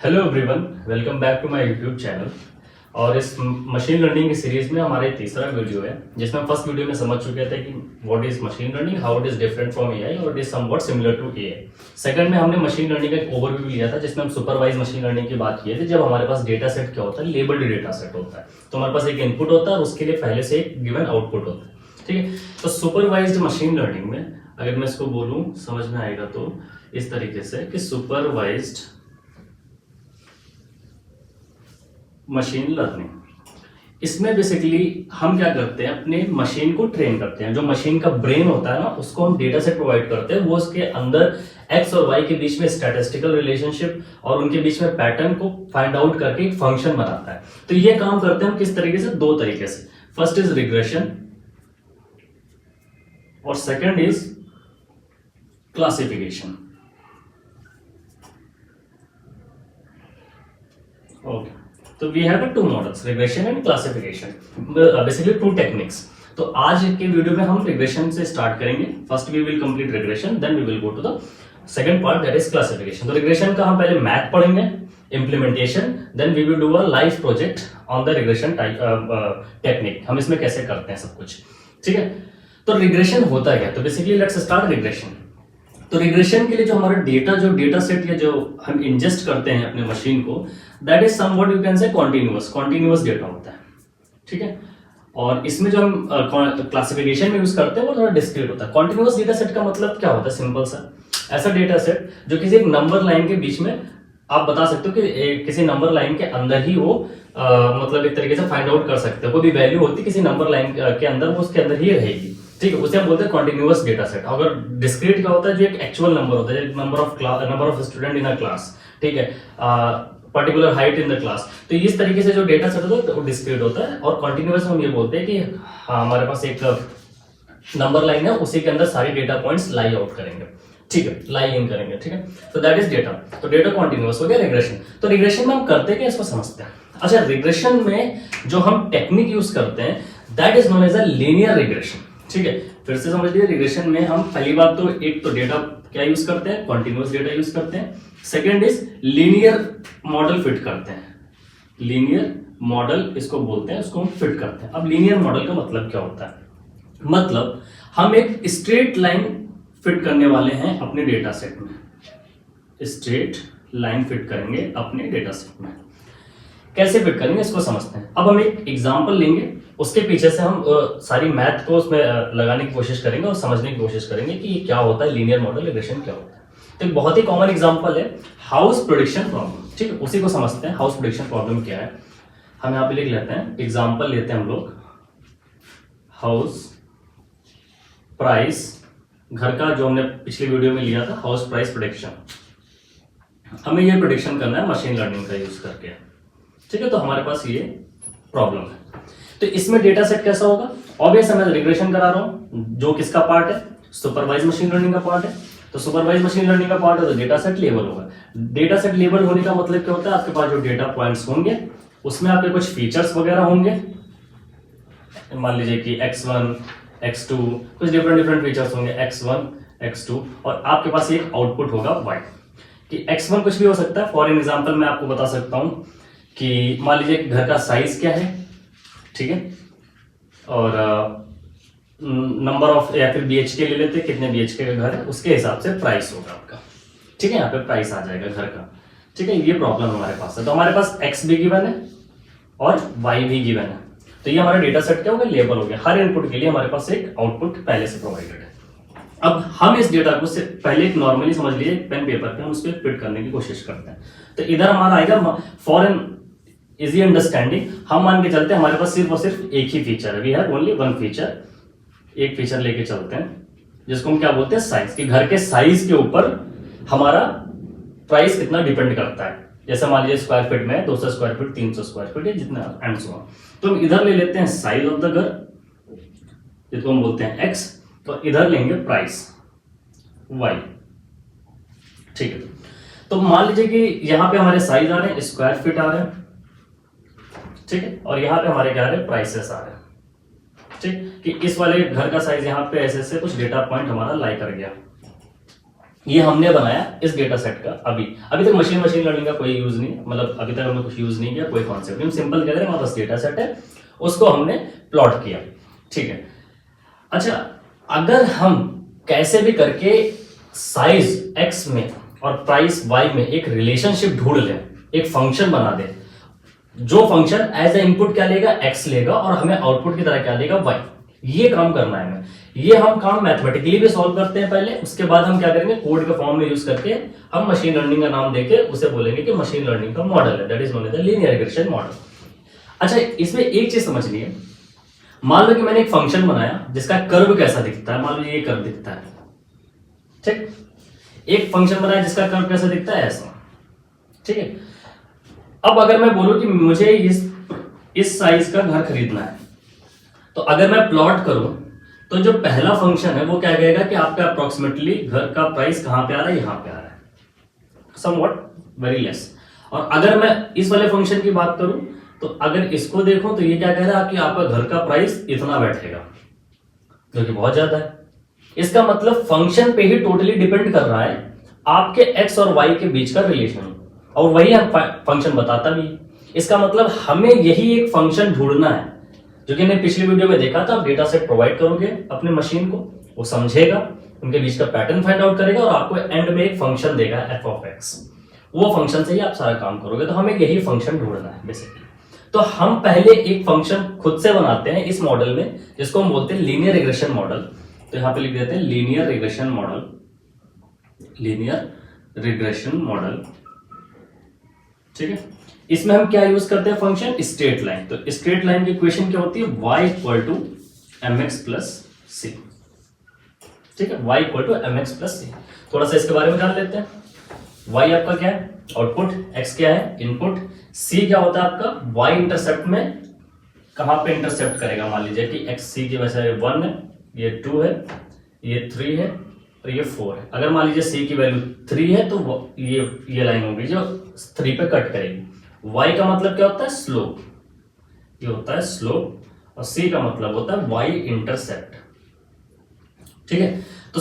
Hello everyone, welcome back to my YouTube channel. और इस machine learning की series में हमारा तीसरा वीडियो है, जिसमें हम फर्स्ट वीडियो में समझ चुके थे कि what is machine learning, how it is different from AI और it is somewhat similar to AI. Second में हमने मशीन लर्निंग का एक ओवरव्यू लिया था, जिसमें हम सुपरवाइज मशीन लर्निंग की बात किए थे। जब हमारे पास डेटा सेट क्या होता है, लेबल्ड डेटा सेट होता है। तो हमारे पास एक इनपुट होता है और उसके लिए पहले से एक गिवन आउटपुट होता है। ठीक है, तो सुपरवाइज्ड मशीन लर्निंग में अगर मैं इसको बोलूं समझ में आएगा तो इस तरीके से कि सुपरवाइज्ड मशीन लर्निंग, इसमें बेसिकली हम क्या करते हैं, अपने मशीन को ट्रेन करते हैं। जो मशीन का ब्रेन होता है ना, उसको हम डेटा सेट प्रोवाइड करते हैं। वो उसके अंदर एक्स और वाई के बीच में स्टैटिस्टिकल रिलेशनशिप और उनके बीच में पैटर्न को फाइंड आउट करके एक फंक्शन बनाता है। तो ये काम करते हैं हम किस तरीके से, दो तरीके से। फर्स्ट इज रिग्रेशन और सेकंड इज क्लासिफिकेशन। ओके, तो we have two models, regression and classification, basically two techniques. तो आज के वीडियो में हम रिग्रेशन से स्टार्ट करेंगे। First we will complete regression, then we will go to the second part, that is classification. तो regression का हम पहले मैथ पढ़ेंगे, implementation, then we will do a live project on the regression technique. हम इसमें कैसे करते हैं सब कुछ, ठीक है। तो रिग्रेशन होता क्या, तो बेसिकली लेट्स स्टार्ट रिग्रेशन। तो रिग्रेशन के लिए जो हमारा डेटा सेट या जो हम इंजेस्ट करते हैं अपने मशीन को, that is somewhat you can say continuous data होता है, ठीक है। और इसमें जो हम क्लासिफिकेशन में यूज करते हैं वो थोड़ा डिस्क्रीट होता है। कॉन्टिन्यूअस डेटा सेट का मतलब क्या होता है, सिंपल सा ऐसा डेटा सेट जो किसी एक नंबर लाइन के बीच में आप बता सकते हो कि किसी नंबर लाइन के अंदर ही वो मतलब एक तरीके से फाइंड आउट कर सकते हो। कोई भी वैल्यू होती है किसी नंबर लाइन के अंदर, वो उसके अंदर ही रहेगी, ठीक है। उसे हम बोलते हैं कॉन्टिन्यूअस डेटा सेट। अगर डिस्क्रीट का होता है जो एक एक्चुअल नंबर होता है, number of student in a class, ठीक है, particular height in the class. तो इस तरीके से जो डेटा सेट होता है वो डिस्क्रीट होता है। और कॉन्टिन्यूअस हम ये बोलते हैं कि हमारे पास एक नंबर लाइन है, उसी के अंदर सारे डेटा पॉइंट्स लाई आउट करेंगे, ठीक है, लाई इन करेंगे, ठीक है। तो दैट इज डेटा। तो डेटा कॉन्टिन्यूअस हो गया। रिग्रेशन, तो रिग्रेशन में हम करते क्या, इसको समझते हैं। अच्छा, रिग्रेशन में जो हम टेक्निक यूज करते हैं that is known as a linear regression, ठीक है। फिर से समझ लीजिए, रिग्रेशन में हम पहली बात तो एक तो डेटा क्या यूज करते हैं, कॉन्टिन्यूअस डेटा यूज करते हैं। Second is linear model fit करते हैं, लीनियर मॉडल इसको बोलते हैं, उसको हम फिट करते हैं। अब लीनियर मॉडल का मतलब क्या होता है, मतलब हम एक स्ट्रेट लाइन फिट करने वाले हैं अपने डेटा सेट में, स्ट्रेट लाइन फिट करेंगे अपने डेटा सेट में। कैसे फिट करेंगे इसको समझते हैं। अब हम एक एग्जांपल लेंगे, उसके पीछे से हम सारी मैथ को उसमें लगाने की कोशिश करेंगे और समझने की कोशिश करेंगे कि ये क्या होता है, लीनियर मॉडल रिग्रेशन क्या होता है। तो एक बहुत ही कॉमन एग्जांपल है हाउस प्रेडिक्शन प्रॉब्लम, ठीक है। उसी को समझते हैं, हाउस प्रेडिक्शन प्रॉब्लम क्या है। हम यहाँ पे लिख लेते हैं, एग्जाम्पल लेते हैं हम लोग, हाउस प्राइस, घर का जो हमने पिछली वीडियो में लिया था, हाउस प्राइस प्रेडिक्शन। हमें ये प्रेडिक्शन करना है मशीन लर्निंग का यूज करके, ठीक है। तो हमारे पास ये प्रॉब्लम है। तो इसमें डेटा सेट कैसा होगा, ऑब्वियस मैं रिग्रेशन करा रहा हूं, जो किसका पार्ट है, सुपरवाइज मशीन लर्निंग का पार्ट है। तो सुपरवाइज मशीन लर्निंग का पार्ट है तो डेटा सेट लेबल होगा। डेटा सेट लेबल होने का मतलब क्या होता है, आपके पास जो डेटा पॉइंट्स होंगे उसमें आपके कुछ फीचर्स वगैरह होंगे, मान लीजिए कि x1 x2 कुछ डिफरेंट फीचर्स होंगे, x1 x2, और आपके पास एक आउटपुट होगा y। कि x1 कुछ भी हो सकता है। फॉर एग्जांपल मैं आपको बता सकता हूं कि मान लीजिए कि घर का साइज क्या है, ठीक है, और नंबर ऑफ, या फिर BHK ले लेते हैं, कितने BHK का घर है उसके हिसाब से प्राइस होगा आपका, ठीक है। यहाँ पे प्राइस आ जाएगा घर का, ठीक है। ये प्रॉब्लम हमारे पास है। तो हमारे पास x भी गिवन है और y भी गिवन है। तो ये हमारा डेटा सेट क्या हो गया, लेबल हो गया। हर इनपुट के लिए हमारे पास एक आउटपुट पहले से प्रोवाइडेड है। अब हम इस डेटा को पहले एक नॉर्मली समझ लीजिए पेन पेपर पे हम उस पर फिट करने की कोशिश करते हैं। तो इधर हमारा आएगा फॉर एन इजी अंडरस्टैंडिंग, हम मान के चलते हैं हमारे पास सिर्फ और सिर्फ एक ही फीचर है, we have only one feature. एक फीचर लेके चलते हैं जिसको हम क्या बोलते हैं, साइज। कि घर के साइज के ऊपर हमारा प्राइस कितना डिपेंड करता है। जैसे मान लीजिए स्क्वायर फीट में 200 स्क्वायर फीट, 300 स्क्वायर फीट, है जितना एंड सो ऑन। तो हम इधर ले लेते हैं साइज ऑफ द घर, जिसको हम बोलते हैं x, तो इधर लेंगे प्राइस y, ठीक है। तो मान लीजिए कि यहाँ पे हमारे साइज आ रहे हैं, स्क्वायर फीट आ रहे हैं, ठीक है, और यहाँ पे हमारे क्या आ रहे हैं, प्राइसेस आ रहे हैं, ठीक। कि इस वाले घर का साइज यहाँ पे ऐसे कुछ डेटा पॉइंट हमारा लाई कर गया, ये हमने बनाया इस डेटा सेट का। अभी तक मशीन लर्निंग का कोई यूज नहीं है, मतलब अभी तक हमने कुछ यूज नहीं किया, कोई कॉन्सेप्ट नहीं, हम सिंपल कह रहे हैं हमारे पास डेटा सेट है, उसको हमने प्लॉट किया, ठीक है। अच्छा, अगर हम कैसे भी करके साइज x में और प्राइस y में एक रिलेशनशिप ढूंढ लें, एक फंक्शन बना दें, जो फंक्शन एज ए इनपुट क्या लेगा, x लेगा, और हमें आउटपुट की तरह क्या देगा, y, ये काम करना है हमें। ये हम काम मैथमेटिकली भी सॉल्व करते हैं पहले, उसके बाद हम क्या करेंगे, कोड के फॉर्म में यूज करके हम मशीन लर्निंग का नाम देके उसे बोलेंगे कि मशीन लर्निंग का मॉडल है, that is known as the linear regression model. अच्छा, इसमें एक चीज समझनी है, मान लो कि मैंने एक फंक्शन बनाया जिसका कर्व कैसा दिखता है, मान लो ये कर्व दिखता है, ठीक। एक फंक्शन बनाया जिसका कर्व कैसा दिखता है, ऐसा, ठीक है। अब अगर मैं बोलूं कि मुझे इस साइज का घर खरीदना है, तो अगर मैं प्लॉट करूं तो जो पहला फंक्शन है वो क्या कहेगा कि आपका अप्रोक्सीमेटली घर का प्राइस कहां पे आ रहा है, यहां पे आ रहा है, समवॉट वेरी लेस। और अगर मैं इस वाले फंक्शन की बात करूं तो अगर इसको देखो तो ये क्या कह रहा है कि आपका घर का प्राइस इतना बैठेगा, जो कि बहुत ज्यादा है। इसका मतलब फंक्शन पे ही टोटली डिपेंड कर रहा है आपके एक्स और वाई के बीच का रिलेशन, और वही हम फंक्शन बताता भी। इसका मतलब हमें यही एक फंक्शन ढूंढना है, जो कि हमने पिछली वीडियो में देखा था। आप डेटा सेट प्रोवाइड करोगे अपने मशीन को, वो समझेगा, उनके बीच का पैटर्न फाइंड आउट करेगा, और आपको एंड में एक फंक्शन देगा एफ ऑफ एक्स, वो फंक्शन से ही आप सारा काम करोगे। तो हमें यही फंक्शन ढूंढना है बेसिकली। तो हम पहले एक फंक्शन खुद से बनाते हैं इस मॉडल में, जिसको हम बोलते हैं लीनियर रिग्रेशन मॉडल। तो यहां पे लिख देते हैं linear regression model, linear regression model, ठीक है। इसमें हम क्या यूज करते हैं, फंक्शन स्ट्रेट लाइन। तो स्ट्रेट लाइन की इक्वेशन क्या होती है, y equal to mx plus C, ठीक है, y equal to mx plus C. थोड़ा सा इसके बारे में जान लेते हैं। y आपका क्या है, आउटपुट, x क्या है, इनपुट, c क्या होता है आपका, y इंटरसेप्ट में कहां पे इंटरसेप्ट करेगा। मान लीजिए कि x c की वजह से 1 है, ये 2 है, ये 3 है, और ये 4 है। अगर मान लीजिए c की वैल्यू 3 है तो ये लाइन होगी जो 3 पे कट करेगी। y का मतलब क्या होता है, स्लोप, ये होता है स्लोप, और c का मतलब होता है y इंटरसेप्ट, ठीक है। तो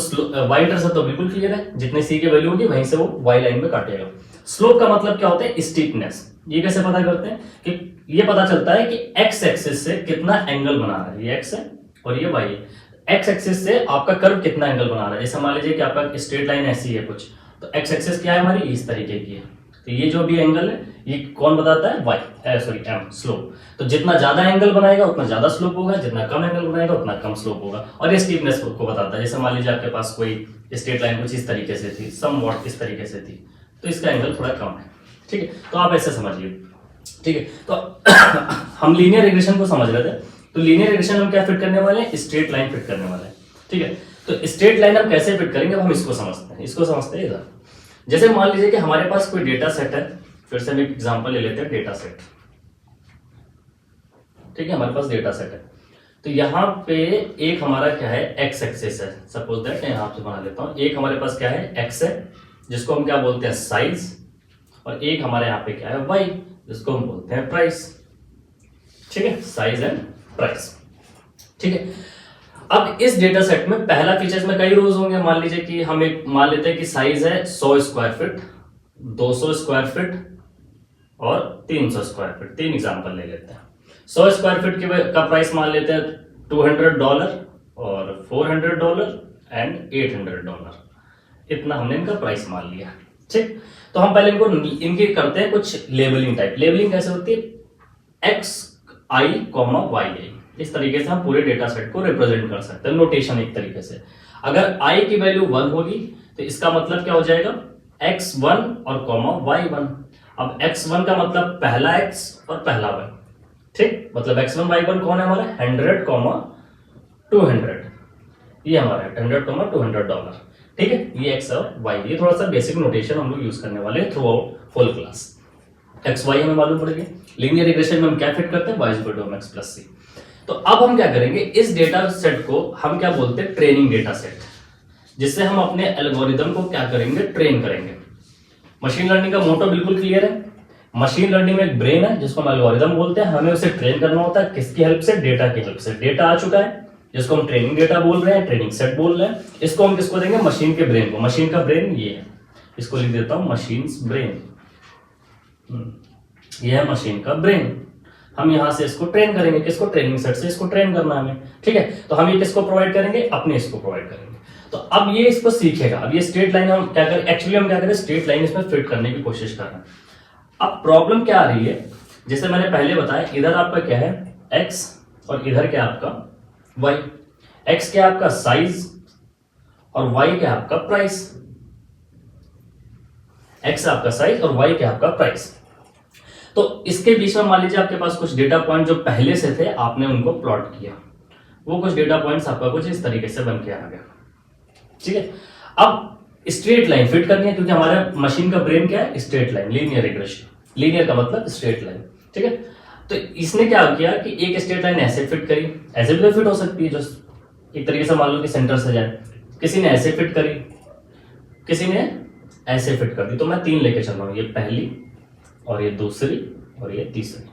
y इंटरसेप्ट तो बिल्कुल क्लियर है, जितने c की वैल्यू होगी वहीं से वो y लाइन में काटेगा। स्लोप का मतलब क्या होता है, स्टीपनेस। ये कैसे पता करते हैं कि ये पता चलता है कि x एक्सिस से कितना एंगल बना रहा है, ये x है और ये y है। x एक्सिस से आपका कर्व कितना एंगल बना रहा है। जैसे मान लीजिए कि आपका स्ट्रेट लाइन ऐसी है कुछ, तो x एक्सिस क्या है हमारी, इस तरीके की है। तो ये जो भी एंगल है ये कौन बताता है, m, स्लोप। तो जितना ज्यादा एंगल बनाएगा उतना ज्यादा स्लोप होगा, जितना कम एंगल बनाएगा उतना कम स्लोप होगा। और ये स्टीपनेस को बताता है। जैसे मान लीजिए आपके पास कोई स्ट्रेट लाइन कुछ इस तरीके से थी, समवॉट इस तरीके से थी, तो इसका एंगल थोड़ा कम है, ठीक है। तो आप ऐसे समझिए, ठीक है। तो हम लीनियर रिग्रेशन को समझ रहे थे। तो लीनियर रिग्रेशन हम क्या फिट करने वाले हैं, स्ट्रेट लाइन फिट करने वाले हैं, ठीक है। तो स्ट्रेट लाइन हम कैसे फिट करेंगे, हम इसको समझते हैं। इसको समझते हैं इधर। जैसे मान लीजिए कि हमारे पास कोई डेटा सेट है, फिर से हम एक एग्जांपल ले लेते हैं, डेटा सेट, ठीक है। हमारे पास डेटा सेट है, तो यहाँ पे एक हमारा क्या है, एक्स एक्सिस है, सपोज दैट यहाँ पे बना लेता हूँ। एक हमारे पास क्या है, एक्स है, जिसको हम क्या बोलते हैं, साइज, और एक हमारे यहाँ पे क्या है, वाई, जिसको हम बोलते हैं प्राइस, ठीक है, साइज एंड प्राइस, ठीक है। अब इस डेटा सेट में पहला फीचर्स में कई रोज होंगे। मान लीजिए कि हम एक मान लेते हैं कि साइज है 100 स्क्वायर फीट, 200 स्क्वायर फीट और 300 स्क्वायर फीट। 3 एग्जांपल ले लेते हैं। 100 स्क्वायर फीट का प्राइस मान लेते हैं $200 और $400 एंड $800। इतना हमने इनका प्राइस मान लिया, ठीक। तो हम पहले इनकी करते हैं कुछ लेबलिंग टाइप। लेबलिंग कैसे होती है, XI, YI, इस तरीके से हम पूरे डेटा सेट को रिप्रेजेंट कर सकते हैं, नोटेशन एक तरीके से। अगर i की वैल्यू 1 होगी तो इसका मतलब क्या हो जाएगा, x1 और y1। अब x1 का मतलब पहला x और पहला y, ठीक। मतलब x1 y1 कौन है हमारा, 100, 200, ये हमारा $100, ठीक है। ये x और y, ये थोड़ा सा बेसिक नोटेशन हम लोग यूज करने वाले हैं throughout whole class. X Y हमें मालूम पड़ेगा। लीनियर रिग्रेशन में हम क्या फिट करते हैं, y equal to mx plus c। तो अब हम क्या करेंगे, इस डेटा सेट को हम क्या बोलते हैं, ट्रेनिंग डेटा सेट, जिससे हम अपने एल्गोरिदम को क्या करेंगे, ट्रेन करेंगे। मशीन लर्निंग का मोटो बिल्कुल क्लियर है। मशीन लर्निंग में एक ब्रेन है जिसको हम एल्गोरिदम बोलते हैं, हमें उसे ट्रेन करना होता है, किसकी हेल्प से, डेटा की हेल्प से। डेटा आ चुका है, जिसको हम ट्रेनिंग डेटा बोल रहे हैं, ट्रेनिंग सेट बोल रहे हैं। इसको हम किसको देंगे? मशीन के ब्रेन को। मशीन का ब्रेन ये है, इसको लिख देता हूं मशीन्स ब्रेन। ये है मशीन का ब्रेन। हम यहां से इसको ट्रेन करेंगे, किसको? ट्रेनिंग सेट से इसको ट्रेन करना है हमें, ठीक है। तो हम ये किसको प्रोवाइड करेंगे? अपने इसको प्रोवाइड करेंगे। तो अब ये इसको सीखेगा। अब ये स्ट्रेट लाइन हम क्या करें? एक्चुअली हम क्या करें? स्ट्रेट लाइन इसमें फिट करने की कोशिश कर रहे हैं। अब प्रॉब्लम क्या आ रही है? जैसे मैंने पहले बताया, इधर आपका क्या है? एक्स, और इधर क्या आपका? वाई। एक्स क्या आपका? साइज, और वाई क्या आपका? प्राइस। एक्स आपका साइज और वाई क्या आपका? प्राइस। तो इसके बीच में मान लीजिए आपके पास कुछ डेटा पॉइंट जो पहले से थे, आपने उनको प्लॉट किया। वो कुछ डेटा पॉइंट्स आपका कुछ इस तरीके से बन के आ गया, ठीक है। अब स्ट्रेट लाइन फिट करनी है, क्योंकि हमारे मशीन का ब्रेन क्या है? Straight line, linear regression. Linear का मतलब स्ट्रेट लाइन, ठीक है। तो इसने क्या किया कि एक स्ट्रेट लाइन ऐसे फिट करी, ऐसे भी तो फिट हो सकती है, जो एक तरीके से मान लो कि सेंटर से जाए। किसी ने ऐसे फिट करी, किसी ने ऐसे फिट कर दी। तो मैं 3 लेके चल रहा हूं, ये पहली, और ये दूसरी, और ये तीसरी।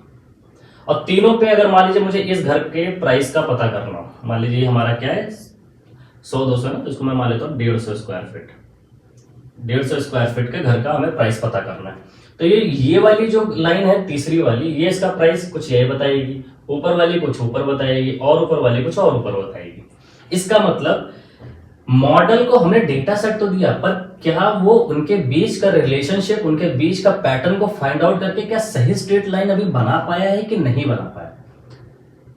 और तीनों पे अगर मान लीजिए मुझे इस घर के प्राइस का पता करना हो, मान लीजिए हमारा क्या है? 100-200 ना, तो इसको मैं मान लेता हूँ 150 स्क्वायर फीट। 150 स्क्वायर फीट के घर का हमें प्राइस पता करना है। तो ये वाली जो लाइन है, तीसरी वाली, ये इसका प्राइस कुछ ये बताएगी, ऊपर वाली कुछ ऊपर बताएगी, और ऊपर वाली कुछ और ऊपर बताएगी। इसका मतलब मॉडल को हमने डेटा सेट तो दिया, पर क्या वो उनके बीच का रिलेशनशिप, उनके बीच का पैटर्न को फाइंड आउट करके क्या सही स्ट्रेट लाइन अभी बना पाया है कि नहीं बना पाया?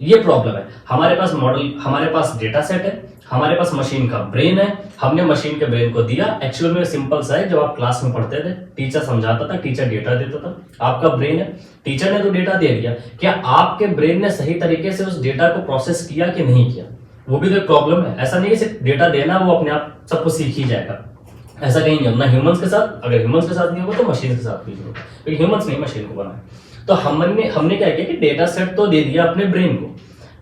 ये प्रॉब्लम है। हमारे पास मॉडल, हमारे पास डेटा सेट है, हमारे पास मशीन का ब्रेन है, हमने मशीन के ब्रेन को दिया। एक्चुअल में सिंपल सा है, जब आप क्लास में पढ़ते थे, टीचर समझाता था, टीचर डेटा देता था, आपका ब्रेन है, टीचर ने तो डेटा दे दिया, क्या आपके ब्रेन ने सही तरीके से उस डेटा को प्रोसेस किया कि नहीं किया? वो भी तो एक प्रॉब्लम है। ऐसा नहीं है सिर्फ डेटा देना, वो अपने आप सब कुछ सीख ही जाएगा, ऐसा कहीं नहीं होना। ह्यूमंस के साथ, अगर ह्यूमंस के साथ नहीं होगा तो मशीन के साथ भी होगा, क्योंकि ह्यूमंस नहीं मशीन को बनाया। तो हमने क्या किया कि डेटा सेट तो दे दिया अपने ब्रेन को,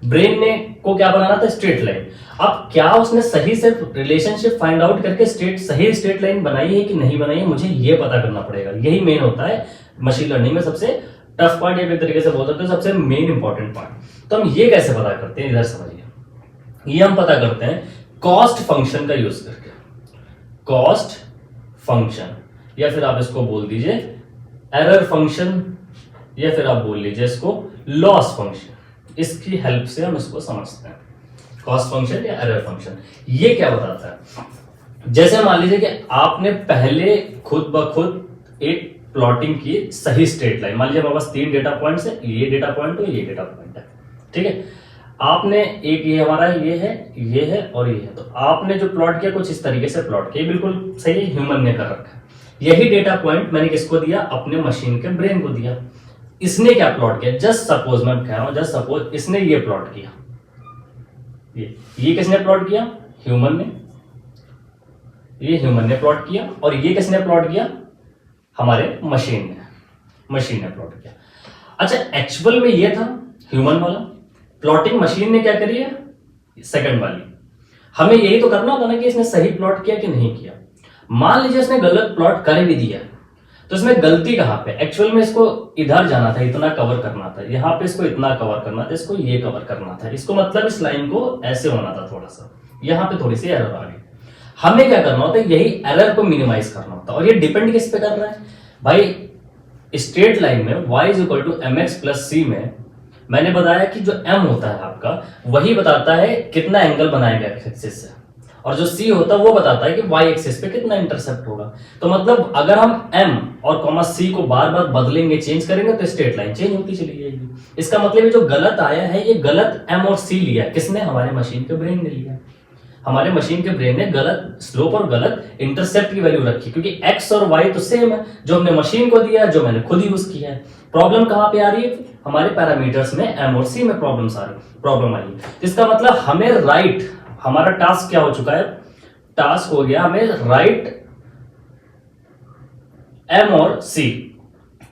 ब्रेन ने को क्या बनाना था? Straight line. अब क्या उसने सही से रिलेशनशिप फाइंड आउट करके सही स्ट्रेट लाइन बनाई है कि नहीं बनाई है, मुझे ये पता करना पड़ेगा। यही मेन होता है मशीन लर्निंग में सबसे टफ पार्ट, या एक तरीके से बोल सकते हो सबसे मेन इंपॉर्टेंट पार्ट। तो हम ये कैसे पता करते हैं? इधर समझिए, ये हम पता करते हैं कॉस्ट फंक्शन का यूज करके। कॉस्ट फंक्शन, या फिर आप इसको बोल दीजिए एरर फंक्शन, या फिर आप बोल लीजिए इसको लॉस फंक्शन। इसकी हेल्प से हम इसको समझते हैं, कॉस्ट फंक्शन या एरर फंक्शन। ये क्या बताता है? जैसे मान लीजिए कि आपने पहले खुद ब खुद एक प्लॉटिंग की सही स्ट्रेट लाइन। मान लीजिए हमारे पास 3 डेटा पॉइंट्स है, ये डेटा पॉइंट है, ये डेटा पॉइंट है, ठीक है। आपने एक, ये हमारा ये है और ये है, तो आपने जो प्लॉट किया कुछ इस तरीके से प्लॉट किया, बिल्कुल सही ह्यूमन ने कर रखा है। यही डेटा पॉइंट मैंने किसको दिया? अपने मशीन के ब्रेन को दिया। इसने क्या प्लॉट किया? जस्ट सपोज मैं कह रहा हूं, जस्ट सपोज इसने ये प्लॉट किया, ये किसने प्लॉट किया? ह्यूमन ने। ये ह्यूमन ने प्लॉट किया, और ये किसने प्लॉट किया? हमारे मशीन ने प्लॉट किया। अच्छा, एक्चुअल में ये था ह्यूमन वाला, प्लॉटिंग मशीन ने क्या करी है? सेकंड वाली। हमें यही तो करना होता ना कि इसने सही प्लॉट किया कि नहीं किया। मान लीजिए इसने गलत प्लॉट कर भी दिया, तो इसमें गलती कहां पे? एक्चुअल में इसको इधर जाना था, इतना कवर करना था, यहां पे इसको इतना कवर करना था, इसको ये कवर करना था, इसको मतलब इस लाइन को ऐसे होना था थोड़ा सा, यहां पे थोड़ी सी एरर आ गई। हमें क्या करना होता है? यही एरर को मिनिमाइज करना होता है। और ये डिपेंड किस पे कर रहा है भाई? स्ट्रेट लाइन में y = mx + c में मैंने बताया कि जो m होता है आपका, वही बताता है कितना एंगल बनाएगा x एक्सिस से, और जो c होता है वो बताता है कि y एक्सिस पे कितना इंटरसेप्ट होगा। तो मतलब अगर हम m और c को बार बार बदलेंगे, चेंज करेंगे, तो स्ट्रेट लाइन चेंज होती चली जाएगी। इसका मतलब ये जो गलत आया है, ये गलत m और c लिया किसने? हमारे मशीन के ब्रेन ने लिया। हमारे मशीन के ब्रेन ने गलत स्लोप और गलत इंटरसेप्ट की वैल्यू रखी, क्योंकि x और y तो सेम है, जो हमने मशीन को दिया, जो मैंने खुद यूज किया है। प्रॉब्लम कहां पे आ रही है? हमारे पैरामीटर्स में m और c में प्रॉब्लम आई है। इसका मतलब हमें राइट, हमारा टास्क क्या हो चुका है? टास्क हो गया हमें राइट m और c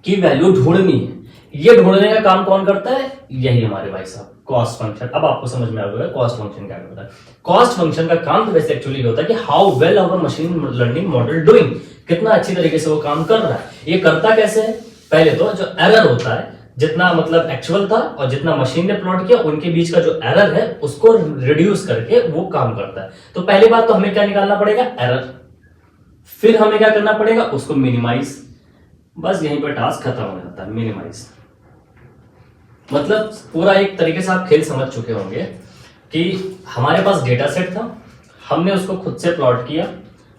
की वैल्यू ढूंढनी है। ये ढूंढने का काम कौन करता है? यही हमारे भाई साहब, कॉस्ट फंक्शन। अब आपको समझ में आ गया कॉस्ट फंक्शन क्या करता है। कॉस्ट फंक्शन का काम तो वैसे एक्चुअली होता है कि how well our machine learning model doing, कितना अच्छी तरीके से वो काम कर रहा है। ये करता कैसे है? पहले तो जो एरर होता है, जितना मतलब एक्चुअल था और जितना मशीन ने प्लॉट किया उनके बीच का जो एरर है उसको रिड्यूस करके वो काम करता है। तो पहली बात तो हमें क्या निकालना पड़ेगा, एरर। फिर हमें क्या करना पड़ेगा, उसको मिनिमाइज। बस यहीं पर टास्क खत्म हो जाता है, मिनिमाइज। मतलब पूरा एक तरीके से आप खेल समझ चुके होंगे कि हमारे पास डेटा सेट था, हमने उसको खुद से प्लॉट किया,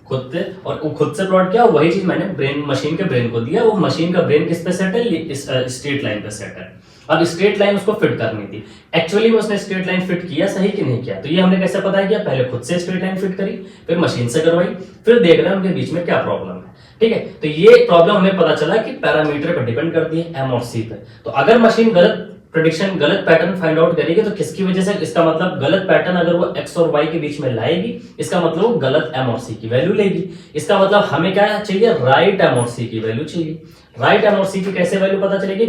खुद से, और वो खुद से प्लॉट किया, वही चीज मैंने ब्रेन, मशीन के ब्रेन को दिया। वो मशीन का ब्रेन किस पे सेट है, स्ट्रेट लाइन पे सेट है। अब स्ट्रेट लाइन उसको फिट करनी थी। एक्चुअली में उसने स्ट्रेट लाइन फिट किया सही कि नहीं किया, तो ये हमने कैसे पता किया, पहले खुद से स्ट्रेट लाइन फिट करी, फिर मशीन से करवाई, फिर देख रहे हैं उनके बीच में क्या प्रॉब्लम है। ठीक है, तो ये प्रॉब्लम हमें पता चला कि पैरामीटर पर डिपेंड करती है, एम और सी पे। तो अगर मशीन गलत प्रेडिक्शन, गलत पैटर्न फाइंड आउट करेगी तो किसकी वजह से, इसका मतलब गलत पैटर्न अगर वो एक्स और वाई के बीच में लाएगी, इसका मतलब वो गलत एम और सी की वैल्यू लेगी। इसका मतलब हमें क्या चाहिए, राइट एम और सी की वैल्यू चाहिए। राइट एम और सी की कैसे वैल्यू पता चलेगी,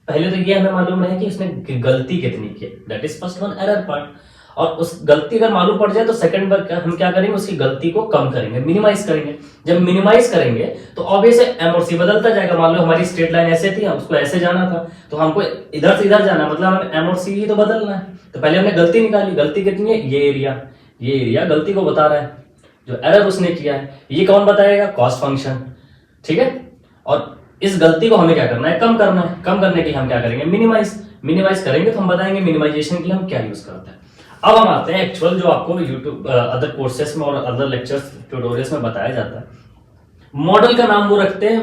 पहले तो ये हमें मालूम है कि उसने गलती कितनी की, that is first one, error part. और उस गलती अगर मालूम पड़ जाए तो सेकंड बार हम क्या करेंगे, उसकी गलती को कम करेंगे, मिनिमाइज करेंगे। जब मिनिमाइज करेंगे तो ऑब्वियस एम और सी बदलता जाएगा। मान लो हमारी स्ट्रेट लाइन ऐसे थी, उसको ऐसे जाना था, तो हमको इधर से इधर जाना, मतलब हमें एम और सी ही तो बदलना है। तो पहले हमने गलती निकाली, गलती कितनी है, ये एरिया गलती को बता रहा है, जो एरर उसने किया है ये कौन बताएगा, कॉस्ट फंक्शन। ठीक है, और इस गलती को हमें क्या करना है, कम करना है। कम करने के लिए हम क्या करेंगे, मिनिमाइज करेंगे। तो हम बताएंगे मिनिमाइजेशन के लिए हम क्या यूज करते हैं। अब हम आते हैं एक्चुअल जो आपको यूट्यूब अदर कोर्सेस में और अदर लेक्चर्स ट्यूटोरियल्स में बताया जाता है। मॉडल का नाम वो रखते हैं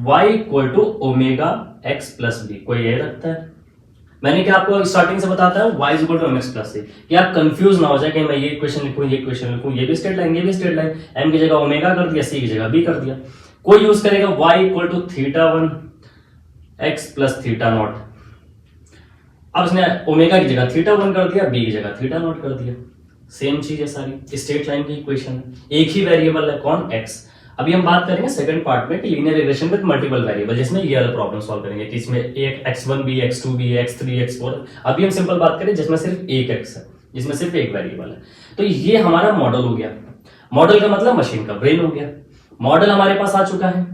y equal to omega X plus B, कोई ये रखता है। मैंने क्या आपको स्टार्टिंग से बताता है y equal to M X plus C, कि आप कंफ्यूज ना हो जाए कि मैं ये इक्वेशन लिखूं, ये इक्वेशन लिखूं, ये भी स्ट्रेट लाइन, ये भी स्ट्रेट लाइन, m की जगह ओमेगा कर दिया, c की जगह b कर दिया। कोई यूज करेगा y equal to theta one X plus theta naught. अब इसने ओमेगा की जगह थीटा वन कर दिया, बी की जगह थीटा नॉट कर दिया। सेम चीज है सारी, स्ट्रेट लाइन की इक्वेशन, एक ही वेरिएबल है, कौन, x। अभी हम बात करेंगे सेकंड पार्ट में कि linear regression with multiple variable, जिसमें ये वाला प्रॉब्लम सॉल्व करेंगे कि इसमें एक x1 भी, x2 भी, x3, x4। अभी हम सिंपल बात करें जिसमें सिर्फ एक x है, जिसमें सिर्फ एक वेरिएबल है। तो ये हमारा मॉडल हो गया। मॉडल का मतलब मशीन का ब्रेन हो गया। मॉडल हमारे पास आ चुका है,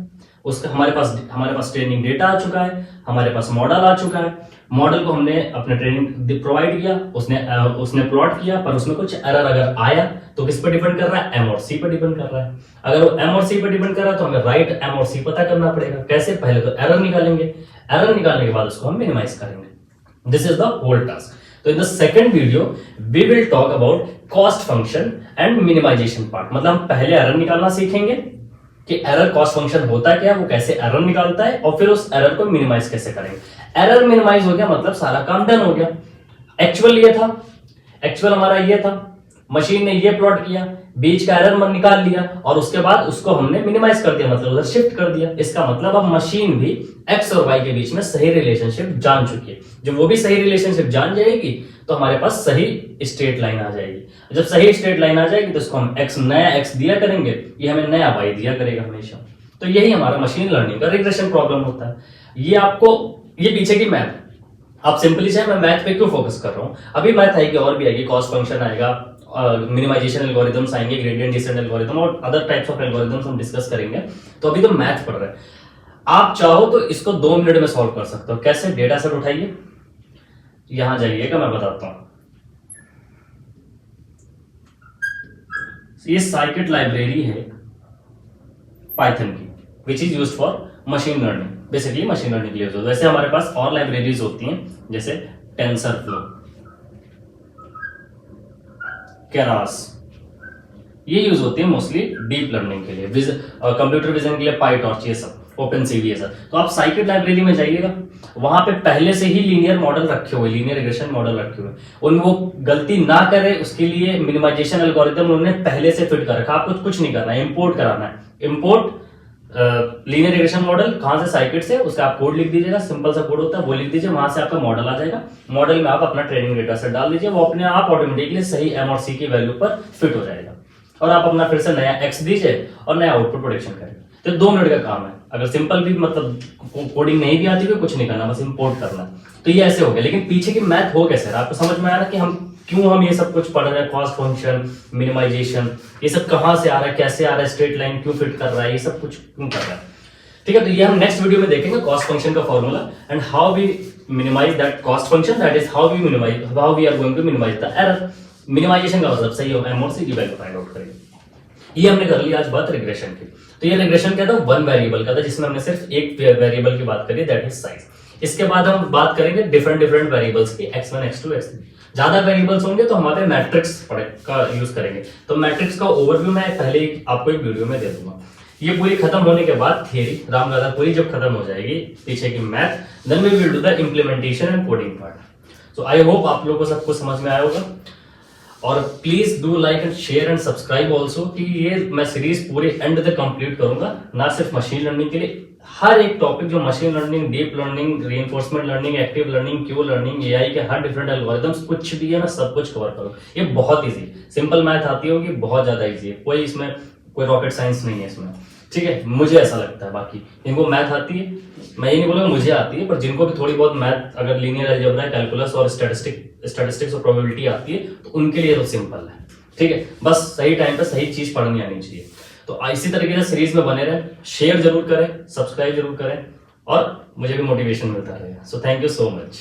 उसका हमारे पास ट्रेनिंग डेटा आ चुका है, हमारे पास मॉडल आ चुका है। मॉडल को हमने अपने ट्रेनिंग प्रोवाइड किया, उसने प्लॉट किया, पर उसमें कुछ एरर अगर आया तो किस पर डिपेंड कर रहा है, एम और सी पर डिपेंड कर रहा है। अगर वो एम और सी पर डिपेंड कर रहा है तो हमें राइट एम और सी पता करना पड़ेगा। कैसे, पहले तो एरर निकालेंगे, एरर निकालने के बाद उसको हम मिनिमाइज करेंगे। This is the whole task. तो in the second video we will talk about cost function and minimization part. मतलब हम पहले एरर निकालना सीखेंगे कि एरर कॉस्ट फंक्शन होता क्या है, वो कैसे एरर निकालता है, और फिर उस एरर को मिनिमाइज कैसे करेंगे। एरर मिनिमाइज हो गया मतलब सारा काम डन हो गया। एक्चुअल ये था, एक्चुअल हमारा ये था, मशीन ने ये प्लॉट किया, बीच का एरर निकाल लिया, और उसके बाद उसको हमने मिनिमाइज कर दिया, मतलब उधर शिफ्ट कर दिया। इसका मतलब अब मशीन भी एक्स और वाई के बीच में सही रिलेशनशिप जान चुकी है। जब वो भी सही रिलेशनशिप जान जाएगी तो हमारे पास सही स्ट्रेट लाइन आ जाएगी। जब सही स्ट्रेट लाइन आ जाएगी तो इसको हम एक्स, नया एक्स दिया करेंगे, ये हमें नया वाई दिया करेगा हमेशा। तो यही हमारा मशीन लर्निंग का रिग्रेशन प्रॉब्लम होता है। ये आपको, ये पीछे की मैथ, आप सिंपली चाहे मैं मैथ पे क्यों फोकस कर रहा हूँ, अभी मैथ आएगी और भी आएगी, कॉस्ट फंक्शन आएगा, मिनिमाइजेशन एल्गोरिथम्स आएंगे, ग्रेडियंट डिसेंट एल्गोरिथम और अदर टाइप्स ऑफ एल्गोरिथम्स हम डिस्कस करेंगे। तो अभी तो मैथ पढ़ रहे हैं। आप चाहो तो इसको 2 मिनट में सॉल्व कर सकते हो। कैसे, डेटा सेट उठाइए, यहां जाइएगा, मैं बताता हूं। ये साइकिट लाइब्रेरी है पाइथन की, which is used for machine learning. Basically machine learning के लिए यूज होता है। वैसे हमारे पास और लाइब्रेरीज होती हैं, जैसे टेंसरफ्लो, केरास, ये यूज होती है मोस्टली डीप लर्निंग के लिए, कंप्यूटर विजन के लिए पाइटॉर्च, ये सब, ओपनसीवी, ये सब। तो आप साइकिट लाइब्रेरी में जाइएगा, वहां पे पहले से ही लीनियर मॉडल रखे हुए, लीनियर रिग्रेशन मॉडल रखे हुए, उन वो गलती ना करे उसके लिए मिनिमाइजेशन एल्गोरिथम उन्होंने पहले से फिट कर रखा। आपको कुछ नहीं करना है, इंपोर्ट कराना है। इंपोर्ट लीनियर रिग्रेशन मॉडल, कहां से, साइकिट से, उसका आप कोड लिख दीजिएगा, सिंपल सा कोड होता है, वो लिख दीजिए, वहां से आपका मॉडल आ जाएगा। मॉडल में आप अपना ट्रेनिंग डेटा सेट डाल दीजिए, वो अपने आप ऑटोमेटिकली सही एम और सी की वैल्यू पर फिट हो जाएगा, और आप अपना फिर से नया एक्स दीजिए और नया आउटपुट प्रोडिक्शन करेंगे। तो 2 मिनट का काम है। अगर सिंपल भी मतलब कोडिंग नहीं भी आती है, कुछ नहीं करना, बस इंपोर्ट करना। तो ये ऐसे हो गया, लेकिन पीछे की मैथ हो कैसे, आपको समझ में आया ना कि हम क्यों हम ये सब कुछ पढ़ रहे हैं, कॉस्ट फंक्शन, मिनिमाइजेशन, ये सब कहां से आ रहा है, कैसे आ रहा है, स्ट्रेट लाइन क्यों फिट कर रहा है, ये सब कुछ क्यों कर रहा है। ठीक है, तो ये हम नेक्स्ट वीडियो में देखेंगे कॉस्ट फंक्शन का formula and how we minimize that cost function, that is how we are going to minimize the error. Minimization का मतलब सही हो एम और सी की वैल्यू फाइंड आउट करेंगे। ये हमने कर लिया आज बात रिग्रेशन की। तो ये रिग्रेशन क्या था, वन वेरिएबल का था जिसमें हमने सिर्फ एक वेरिएबल की बात करी, दैट इज साइज। इसके बाद हम बात करेंगे डिफरेंट डिफरेंट वेरिएबल्स की, x1 x2 x3। ज्यादा वेरिएबल्स होंगे तो हमारे मैट्रिक्स का यूज करेंगे। तो मैट्रिक्स का ओवरव्यू मैं पहले आपको एक वीडियो में दे दूंगा। ये पूरी खत्म होने के बाद थियरी रामगाथा पूरी जब खत्म हो जाएगी पीछे की math, then we will do the implementation and coding part. So I hope आप लोगों को सब कुछ समझ में आया होगा। और please do like and share and subscribe also कि ये मैं सीरीज पूरी एंड तक कंप्लीट करूंगा, ना सिर्फ मशीन लर्निंग के लिए, हर एक टॉपिक जो machine learning, deep learning, reinforcement learning, active learning, Q learning, AI के हर डिफरेंट एल्गोरिथम्स कुछ भी है मैं सब कुछ कवर करूँ। ये बहुत ईजी, सिंपल मैथ आती होगी, बहुत ज्यादा ईजी है, कोई इसमें कोई रॉकेट साइंस नहीं है इसमें। ठीक है, मुझे ऐसा लगता है। बाकी जिनको मैथ आती है, मैं ये नहीं बोलूंगा मुझे आती है, पर जिनको भी थोड़ी बहुत मैथ, अगर लीनियर अलजेब्रा, कैलकुलस और स्टैटिस्टिक्स और प्रोबेबिलिटी आती है तो उनके लिए तो सिंपल है। ठीक है, बस सही टाइम पे सही चीज पढ़नी आनी चाहिए। तो इसी तरीके से सीरीज में बने रहें, शेयर जरूर करें, सब्सक्राइब जरूर करें और मुझे भी मोटिवेशन मिलता रहेगा। So thank you so much.